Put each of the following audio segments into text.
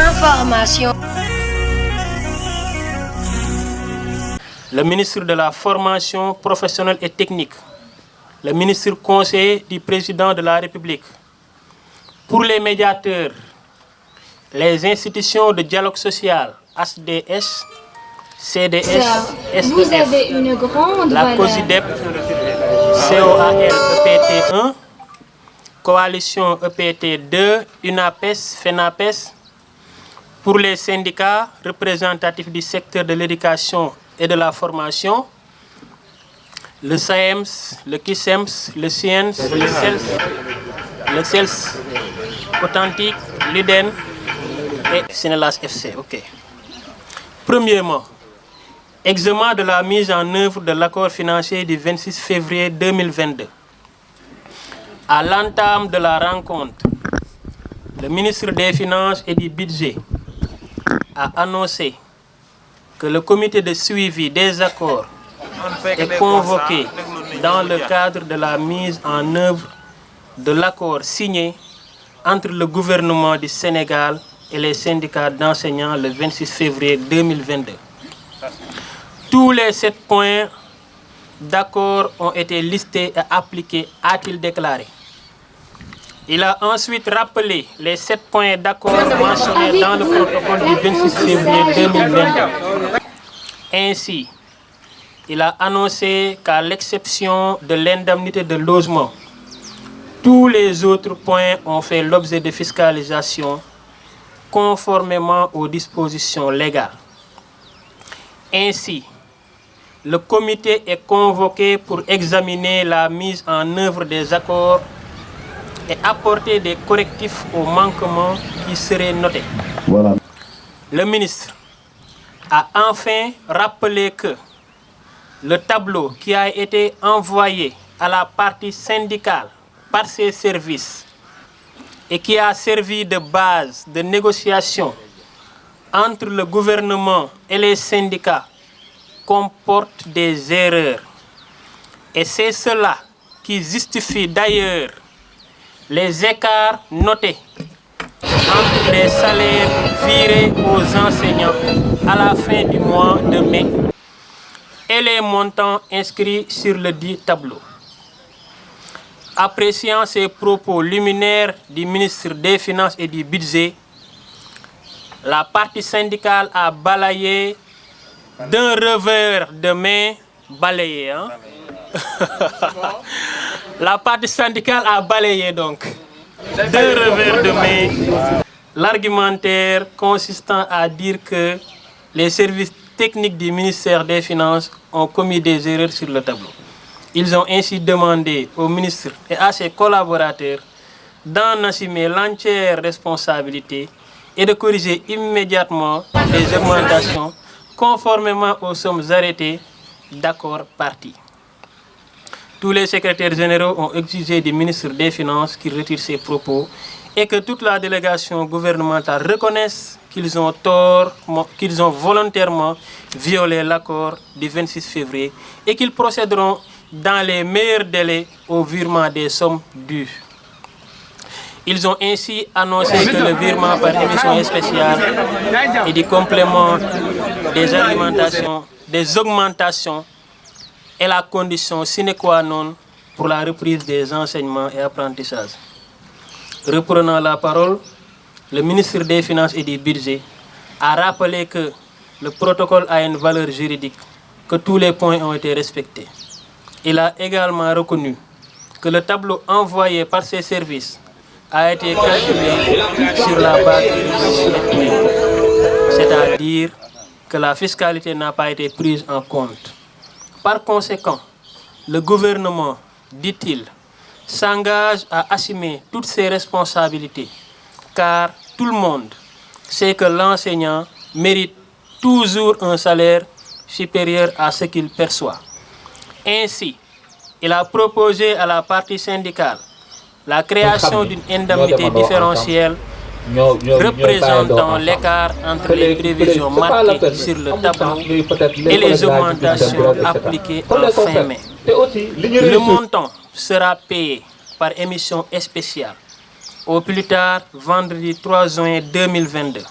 Information. Le ministre de la Formation professionnelle et technique, le ministre conseiller du président de la République, pour les médiateurs, les institutions de dialogue social, HDS, CDS, SEF, la COSIDEP, COAL, EPT 1, Coalition EPT 2, UNAPES, FENAPES, pour les syndicats représentatifs du secteur de l'éducation et de la formation, le SAEMS, le KISEMS, le SIENS, le CELS, Authentique, l'UDEN et Sénélas FC. Ok. Premièrement, examen de la mise en œuvre de l'accord financier du 26 février 2022. À l'entame de la rencontre, le ministre des Finances et du Budget a annoncé que le comité de suivi des accords est convoqué dans le cadre de la mise en œuvre de l'accord signé entre le gouvernement du Sénégal et les syndicats d'enseignants le 26 février 2022. Tous les 7 points d'accord ont été listés et appliqués, a-t-il déclaré. Il a ensuite rappelé les 7 points d'accord mentionnés dans le protocole du 26 février 2022. Ainsi, il a annoncé qu'à l'exception de l'indemnité de logement, tous les autres points ont fait l'objet de fiscalisation conformément aux dispositions légales. Ainsi, le comité est convoqué pour examiner la mise en œuvre des accords et apporter des correctifs aux manquements qui seraient notés. Voilà. Le ministre a enfin rappelé que le tableau qui a été envoyé à la partie syndicale par ses services et qui a servi de base de négociation entre le gouvernement et les syndicats comporte des erreurs. Et c'est cela qui justifie d'ailleurs les écarts notés entre les salaires virés aux enseignants à la fin du mois de mai et les montants inscrits sur le dit tableau. Appréciant ces propos liminaires du ministre des Finances et du Budget, la partie syndicale a balayé d'un revers de main, balayé, hein? La partie syndicale a balayé donc d'un revers de main l'argumentaire consistant à dire que les services techniques du ministère des Finances ont commis des erreurs sur le tableau. Ils ont ainsi demandé au ministre et à ses collaborateurs d'en assumer l'entière responsabilité et de corriger immédiatement les augmentations conformément aux sommes arrêtées d'accord partis. Tous les secrétaires généraux ont exigé du ministre des Finances qu'il retire ses propos et que toute la délégation gouvernementale reconnaisse qu'ils ont volontairement violé l'accord du 26 février et qu'ils procéderont dans les meilleurs délais au virement des sommes dues. Ils ont ainsi annoncé que le virement par émission spéciale et du complément des augmentations est la condition sine qua non pour la reprise des enseignements et apprentissages. Reprenant la parole, le ministre des Finances et du Budget a rappelé que le protocole a une valeur juridique, que tous les points ont été respectés. Il a également reconnu que le tableau envoyé par ses services a été calculé sur la base de c'est-à-dire que la fiscalité n'a pas été prise en compte. Par conséquent, le gouvernement, dit-il, s'engage à assumer toutes ses responsabilités, car tout le monde sait que l'enseignant mérite toujours un salaire supérieur à ce qu'il perçoit. Ainsi, il a proposé à la partie syndicale la création d'une indemnité différentielle représentant l'écart entre les prévisions marquées sur le tableau et les augmentations appliquées en fin mai. Le montant sera payé par émission spéciale au plus tard vendredi 3 juin 2022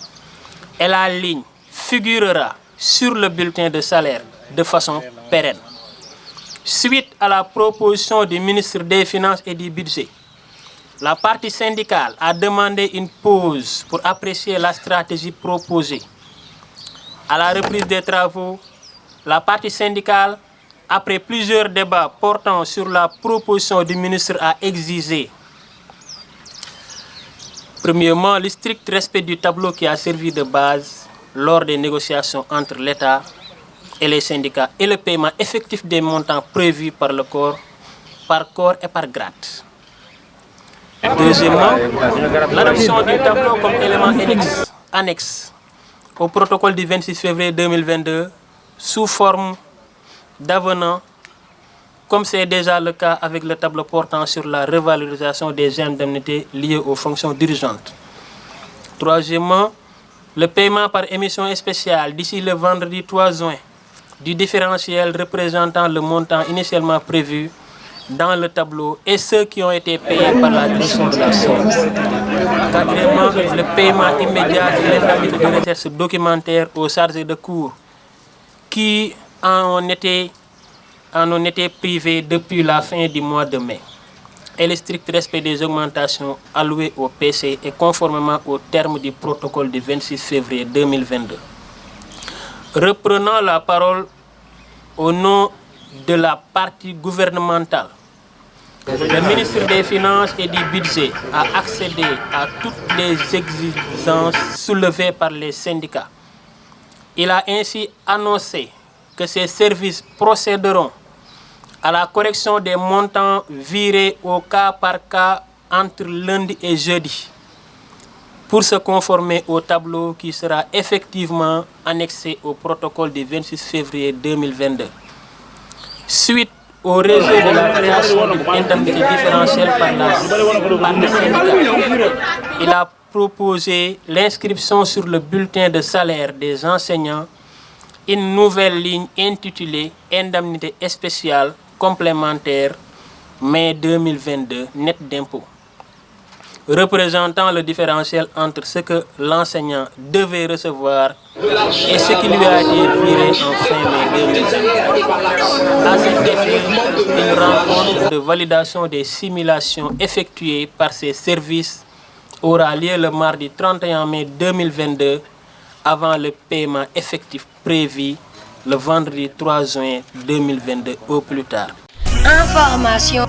et la ligne figurera sur le bulletin de salaire de façon pérenne. Suite à la proposition du ministre des Finances et du Budget, la partie syndicale a demandé une pause pour apprécier la stratégie proposée. À la reprise des travaux, la partie syndicale, après plusieurs débats portant sur la proposition du ministre, a exigé, premièrement, le strict respect du tableau qui a servi de base lors des négociations entre l'État et les syndicats et le paiement effectif des montants prévus par le corps, par corps et par grade. Deuxièmement, l'adoption du tableau comme élément annexe au protocole du 26 février 2022 sous forme d'avenant, comme c'est déjà le cas avec le tableau portant sur la revalorisation des indemnités liées aux fonctions dirigeantes. Troisièmement, le paiement par émission spéciale d'ici le vendredi 3 juin du différentiel représentant le montant initialement prévu dans le tableau et ceux qui ont été payés par la direction de la somme. Quatrièmement, le paiement immédiat de l'indemnité de recherche documentaire aux chargés de cours qui en ont été privés depuis la fin du mois de mai et le strict respect des augmentations allouées au PC et conformément au terme du protocole du 26 février 2022. Reprenant la parole au nom de la partie gouvernementale, le ministre des Finances et du Budget a accédé à toutes les exigences soulevées par les syndicats. Il a ainsi annoncé que ces services procéderont à la correction des montants virés au cas par cas entre lundi et jeudi pour se conformer au tableau qui sera effectivement annexé au protocole du 26 février 2022. Suite au rejet de la création d'une indemnité différentielle par la partie syndicale, il a proposé l'inscription sur le bulletin de salaire des enseignants une nouvelle ligne intitulée Indemnité spéciale complémentaire mai 2022 net d'impôt, représentant le différentiel entre ce que l'enseignant devait recevoir et ce qui lui a été viré en fin mai 2022. À cet effet, une rencontre de validation des simulations effectuées par ces services aura lieu le mardi 31 mai 2022 avant le paiement effectif prévu le vendredi 3 juin 2022 au plus tard. Information.